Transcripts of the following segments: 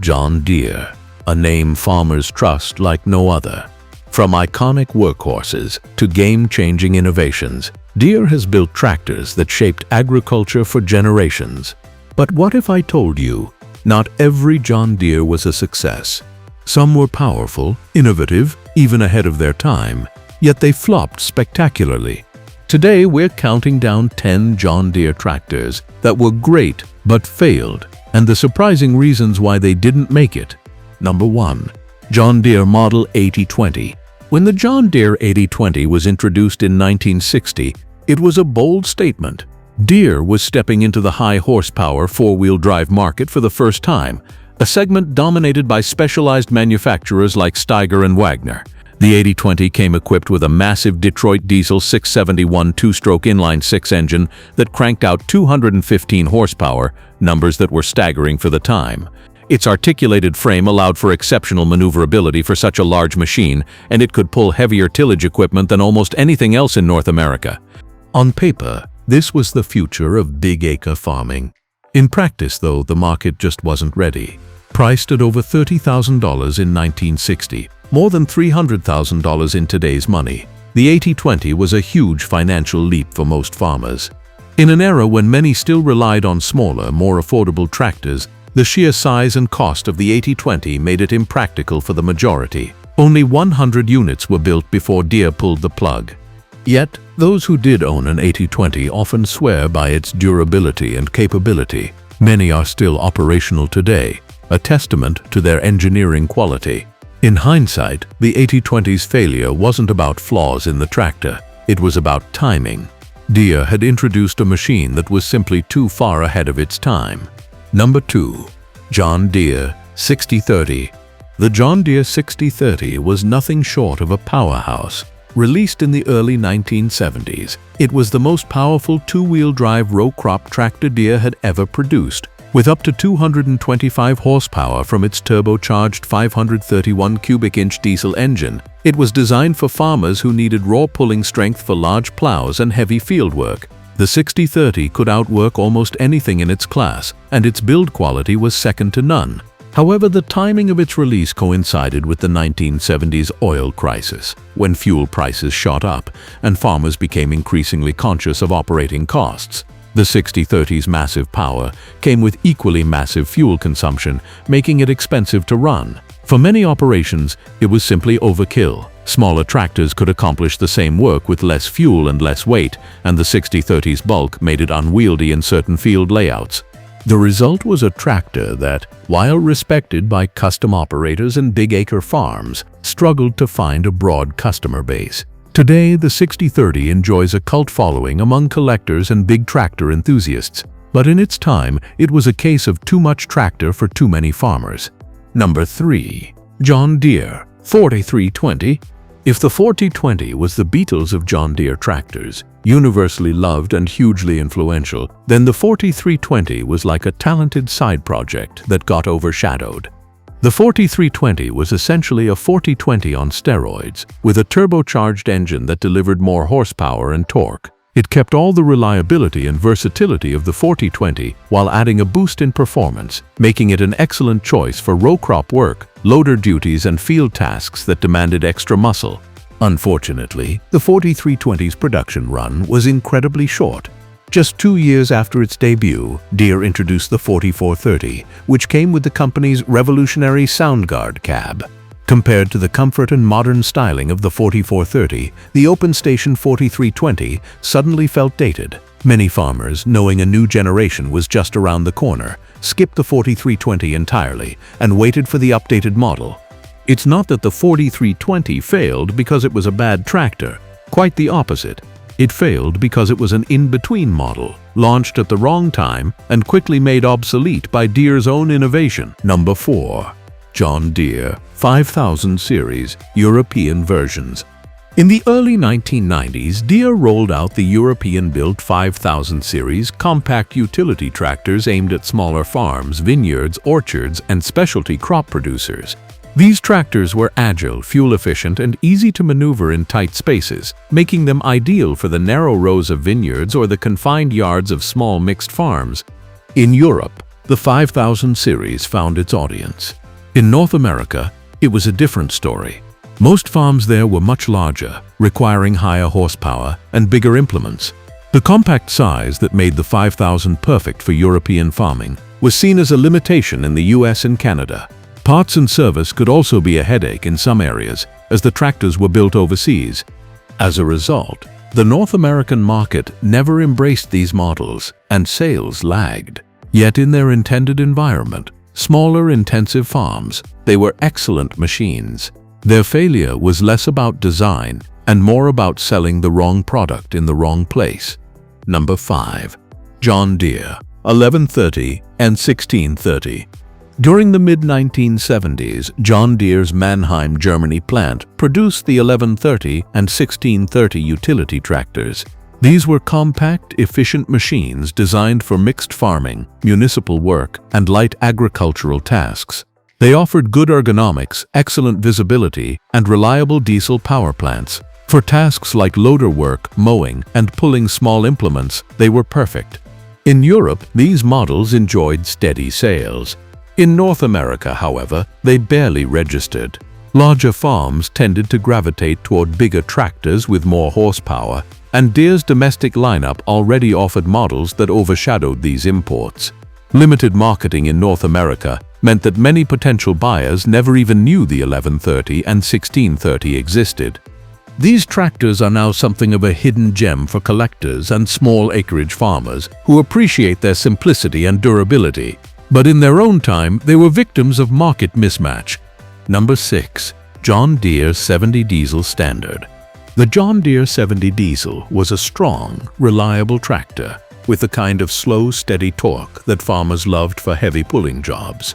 John Deere, a name farmers trust like no other. From iconic workhorses to game-changing innovations, Deere has built tractors that shaped agriculture for generations. But what if I told you, not every John Deere was a success? Some were powerful, innovative, even ahead of their time, yet they flopped spectacularly. Today we're counting down 10 John Deere tractors that were great but failed, and the surprising reasons why they didn't make it. Number 1. John Deere Model 8020. When the John Deere 8020 was introduced in 1960, it was a bold statement. Deere was stepping into the high horsepower four-wheel drive market for the first time, a segment dominated by specialized manufacturers like Steiger and Wagner. The 8020 came equipped with a massive Detroit diesel 671 two-stroke inline-six engine that cranked out 215 horsepower, numbers that were staggering for the time. Its articulated frame allowed for exceptional maneuverability for such a large machine, and it could pull heavier tillage equipment than almost anything else in North America. On paper, this was the future of big-acre farming. In practice, though, the market just wasn't ready. Priced at over $30,000 in 1960, more than $300,000 in today's money, the 8020 was a huge financial leap for most farmers. In an era when many still relied on smaller, more affordable tractors, the sheer size and cost of the 8020 made it impractical for the majority. Only 100 units were built before Deere pulled the plug. Yet, those who did own an 8020 often swear by its durability and capability. Many are still operational today, a testament to their engineering quality. In hindsight, the 8020's failure wasn't about flaws in the tractor, it was about timing. Deere had introduced a machine that was simply too far ahead of its time. Number 2. John Deere 6030. The John Deere 6030 was nothing short of a powerhouse. Released in the early 1970s, it was the most powerful two-wheel drive row crop tractor Deere had ever produced. With up to 225 horsepower from its turbocharged 531 cubic inch diesel engine, it was designed for farmers who needed raw pulling strength for large plows and heavy fieldwork. The 6030 could outwork almost anything in its class, and its build quality was second to none. However, the timing of its release coincided with the 1970s oil crisis, when fuel prices shot up and farmers became increasingly conscious of operating costs. The 6030's massive power came with equally massive fuel consumption, making it expensive to run. For many operations, it was simply overkill. Smaller tractors could accomplish the same work with less fuel and less weight, and the 6030's bulk made it unwieldy in certain field layouts. The result was a tractor that, while respected by custom operators and big-acre farms, struggled to find a broad customer base. Today, the 6030 enjoys a cult following among collectors and big tractor enthusiasts, but in its time, it was a case of too much tractor for too many farmers. Number 3. John Deere 4320. If the 4020 was the Beatles of John Deere tractors, universally loved and hugely influential, then the 4320 was like a talented side project that got overshadowed. The 4320 was essentially a 4020 on steroids, with a turbocharged engine that delivered more horsepower and torque. It kept all the reliability and versatility of the 4020 while adding a boost in performance, making it an excellent choice for row crop work, loader duties, and field tasks that demanded extra muscle. Unfortunately, the 4320's production run was incredibly short. Just 2 years after its debut, Deere introduced the 4430, which came with the company's revolutionary SoundGuard cab. Compared to the comfort and modern styling of the 4430, the open-station 4320 suddenly felt dated. Many farmers, knowing a new generation was just around the corner, skipped the 4320 entirely and waited for the updated model. It's not that the 4320 failed because it was a bad tractor. Quite the opposite. It failed because it was an in-between model, launched at the wrong time and quickly made obsolete by Deere's own innovation. Number 4. John Deere 5000 Series European versions. In the early 1990s, Deere rolled out the European-built 5000 series compact utility tractors aimed at smaller farms, vineyards, orchards, and specialty crop producers. These tractors were agile, fuel-efficient, and easy to maneuver in tight spaces, making them ideal for the narrow rows of vineyards or the confined yards of small mixed farms. In Europe, the 5000 series found its audience. In North America, it was a different story. Most farms there were much larger, requiring higher horsepower and bigger implements. The compact size that made the 5000 perfect for European farming was seen as a limitation in the US and Canada. Parts and service could also be a headache in some areas, as the tractors were built overseas. As a result, the North American market never embraced these models, and sales lagged. Yet in their intended environment, smaller intensive farms, they were excellent machines. Their failure was less about design and more about selling the wrong product in the wrong place. Number 5. John Deere 1130 and 1630. During the mid-1970s, John Deere's Mannheim, Germany plant produced the 1130 and 1630 utility tractors. These were compact, efficient machines designed for mixed farming, municipal work, and light agricultural tasks. They offered good ergonomics, excellent visibility, and reliable diesel power plants. For tasks like loader work, mowing, and pulling small implements, they were perfect. In Europe, these models enjoyed steady sales. In North America, however, they barely registered. Larger farms tended to gravitate toward bigger tractors with more horsepower, and Deere's domestic lineup already offered models that overshadowed these imports. Limited marketing in North America meant that many potential buyers never even knew the 1130 and 1630 existed. These tractors are now something of a hidden gem for collectors and small acreage farmers who appreciate their simplicity and durability. But in their own time, they were victims of market mismatch. Number 6. John Deere 70 Diesel Standard. The John Deere 70 Diesel was a strong, reliable tractor with the kind of slow, steady torque that farmers loved for heavy pulling jobs.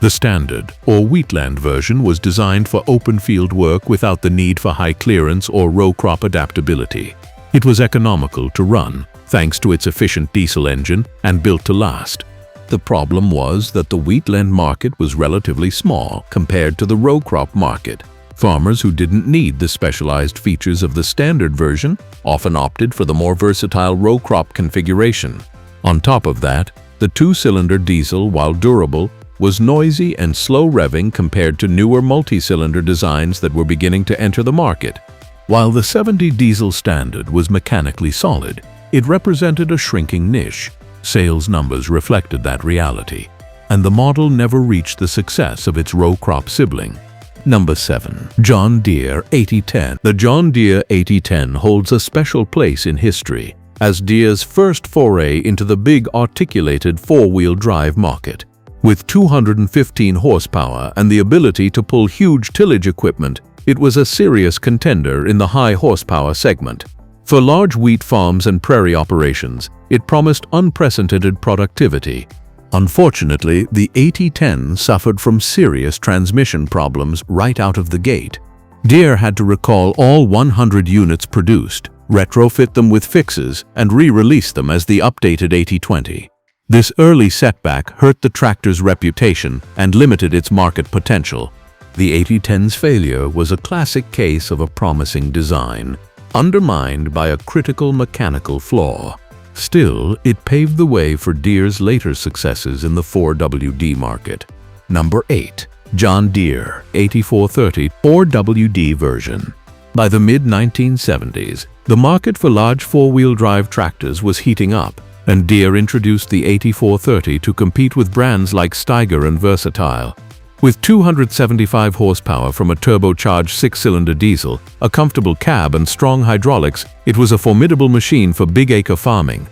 The standard, or wheatland version, was designed for open field work without the need for high clearance or row crop adaptability. It was economical to run, thanks to its efficient diesel engine, and built to last. The problem was that the wheatland market was relatively small compared to the row crop market. Farmers who didn't need the specialized features of the standard version often opted for the more versatile row crop configuration. On top of that, the two-cylinder diesel, while durable, was noisy and slow revving compared to newer multi-cylinder designs that were beginning to enter the market. While the 70 Diesel Standard was mechanically solid, it represented a shrinking niche. Sales numbers reflected that reality, and the model never reached the success of its row crop sibling. Number 7. John Deere 8010. The John Deere 8010 holds a special place in history as Deere's first foray into the big articulated four-wheel drive market. With 215 horsepower and the ability to pull huge tillage equipment, it was a serious contender in the high horsepower segment. For large wheat farms and prairie operations, it promised unprecedented productivity. Unfortunately, the 8010 suffered from serious transmission problems right out of the gate. Deere had to recall all 100 units produced, retrofit them with fixes, and re-release them as the updated 8020. This early setback hurt the tractor's reputation and limited its market potential. The 8010's failure was a classic case of a promising design, undermined by a critical mechanical flaw. Still, it paved the way for Deere's later successes in the 4WD market. Number 8. John Deere 8430 4WD version. By the mid-1970s, the market for large four-wheel drive tractors was heating up, and Deere introduced the 8430 to compete with brands like Steiger and Versatile. With 275 horsepower from a turbocharged six-cylinder diesel, a comfortable cab, and strong hydraulics, it was a formidable machine for big-acre farming.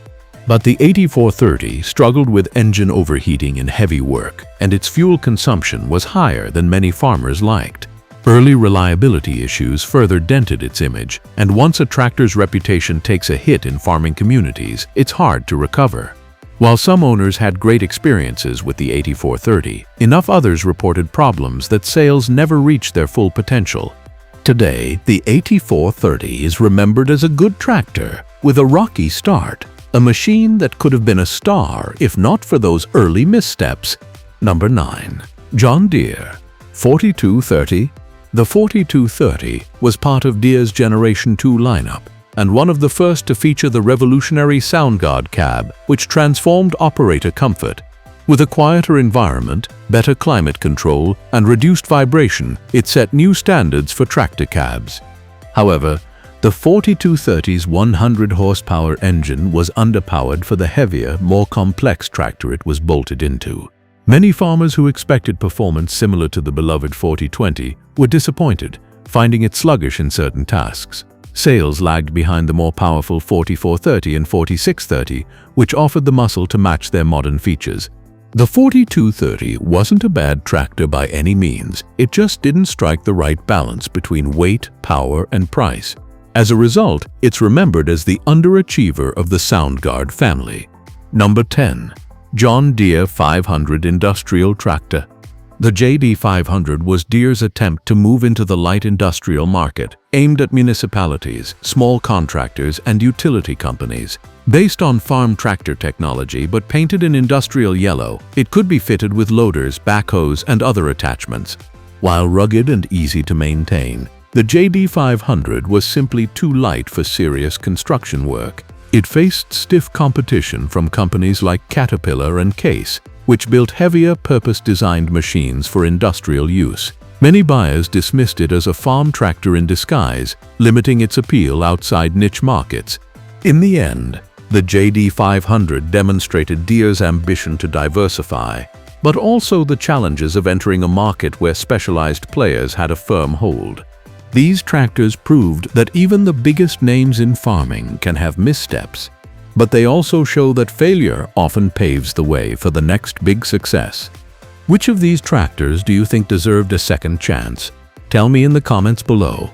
But the 8430 struggled with engine overheating in heavy work, and its fuel consumption was higher than many farmers liked. Early reliability issues further dented its image, and once a tractor's reputation takes a hit in farming communities, it's hard to recover. While some owners had great experiences with the 8430, enough others reported problems that sales never reached their full potential. Today, the 8430 is remembered as a good tractor with a rocky start, a machine that could have been a star if not for those early missteps. Number 9. John Deere 4230. The 4230 was part of Deere's Generation 2 lineup, and one of the first to feature the revolutionary SoundGuard cab, which transformed operator comfort. With a quieter environment, better climate control, and reduced vibration, it set new standards for tractor cabs. However, the 4230's 100 horsepower engine was underpowered for the heavier, more complex tractor it was bolted into. Many farmers who expected performance similar to the beloved 4020 were disappointed, finding it sluggish in certain tasks. Sales lagged behind the more powerful 4430 and 4630, which offered the muscle to match their modern features. The 4230 wasn't a bad tractor by any means, it just didn't strike the right balance between weight, power, and price. As a result, it's remembered as the underachiever of the SoundGuard family. Number 10. John Deere 500 Industrial Tractor. The JD 500 was Deere's attempt to move into the light industrial market, aimed at municipalities, small contractors, and utility companies. Based on farm tractor technology but painted in industrial yellow, it could be fitted with loaders, backhoes, and other attachments. While rugged and easy to maintain, the JD 500 was simply too light for serious construction work. It faced stiff competition from companies like Caterpillar and Case, which built heavier, purpose-designed machines for industrial use. Many buyers dismissed it as a farm tractor in disguise, limiting its appeal outside niche markets. In the end, the JD 500 demonstrated Deere's ambition to diversify, but also the challenges of entering a market where specialized players had a firm hold. These tractors proved that even the biggest names in farming can have missteps, but they also show that failure often paves the way for the next big success. Which of these tractors do you think deserved a second chance? Tell me in the comments below.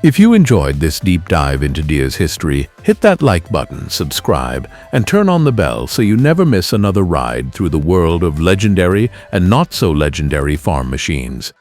If you enjoyed this deep dive into Deere's history, hit that like button, subscribe, and turn on the bell so you never miss another ride through the world of legendary and not so legendary farm machines.